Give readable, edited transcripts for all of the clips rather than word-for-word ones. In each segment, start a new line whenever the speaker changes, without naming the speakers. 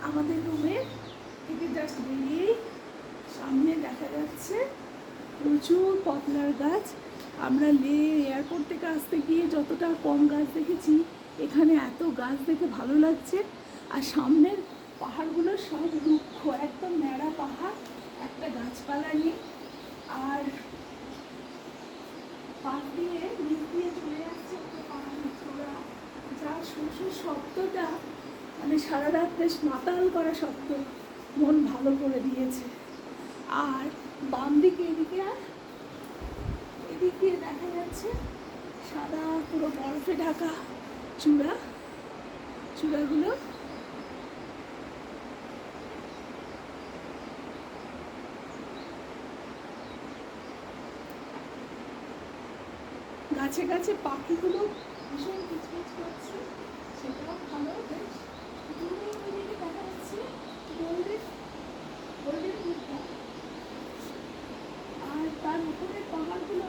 আমাদের রুমের থেকে জাস্ট বেরিয়েই সামনে দেখা যাচ্ছে প্রচুর পপলার গাছ। আমরা লে এয়ারপোর্ট থেকে আসতে গিয়ে যতটা কম গাছ দেখেছি, এখানে এত গাছ দেখে ভালো লাগছে। আর সামনের পাহাড়গুলো সব রুক্ষ, একদম ন্যাড়া পাহাড়, একটা গাছপালা নেই। আর পাশ দিয়ে নিচ দিয়ে চলে যাচ্ছে একটা পাহাড়ি চূড়া, যার শ্বশুর শব্দটা মানে সারা রাত বেশ মাতাল করা শব্দ, মন ভালো করে দিয়েছে। আর বাম দিকে এদিকে দেখা যাচ্ছে সাদা পুরো বরফে ঢাকা চূড়াগুলো। গাছে গাছে পাখিগুলো ভীষণ কিচকিচ করছে, সেটাও ভালো। বেশ দূরে ওইদিকে দেখা যাচ্ছে গোল্ডেন বুদ্ধা। আর তার উপরের পাহাড়গুলো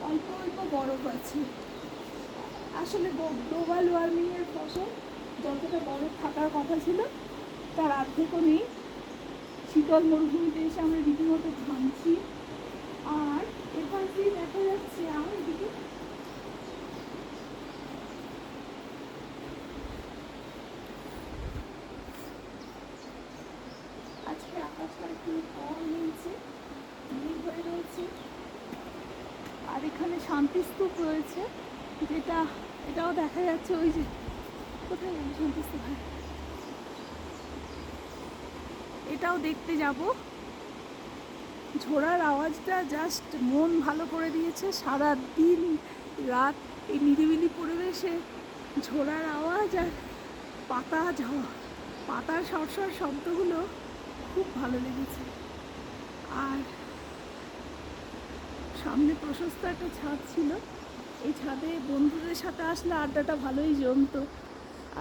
অল্প অল্প বরফ আছে। আসলে গ্লোবাল ওয়ার্মিংয়ের ফসল, যতটা বরফ থাকার কথা ছিল তার অর্ধেকও নেই। শীতল মরুভূমিতে এসে আমরা রীতিমতো ঘামছি। আর এপাশ দিয়ে দেখা যাচ্ছে আর এদিকে আজকে আকাশটা একটু কম নিয়েছে, নীল হয়ে রয়েছে। আর এখানে শান্তিস্তূপ রয়েছে, এটাও দেখা যাচ্ছে। ওই যে কোথায় গেল শান্তিস্তূপ, এটাও দেখতে যাব। ঝোড়ার আওয়াজটা জাস্ট মন ভালো করে দিয়েছে। সারা দিন রাত এই নিরিবিলি পরিবেশে ঝোড়ার আওয়াজ আর পাতার সরসর শব্দগুলো খুব ভালো লেগেছে। আর সামনে প্রশস্ত একটা ছাদ ছিল, এই ছাদে বন্ধুদের সাথে আসলে আড্ডাটা ভালোই জমতো।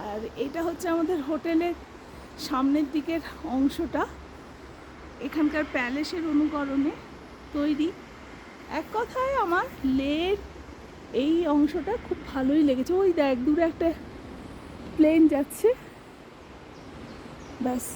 আর এটা হচ্ছে আমাদের হোটেলের সামনের দিকের অংশটা, এখানকার প্যালেসের অনুকরণে তৈরি। এক কথায় আমার লের এই অংশটা খুব ভালোই লেগেছে। ওই দেখ দূরে একটা প্লেন যাচ্ছে, ব্যাস।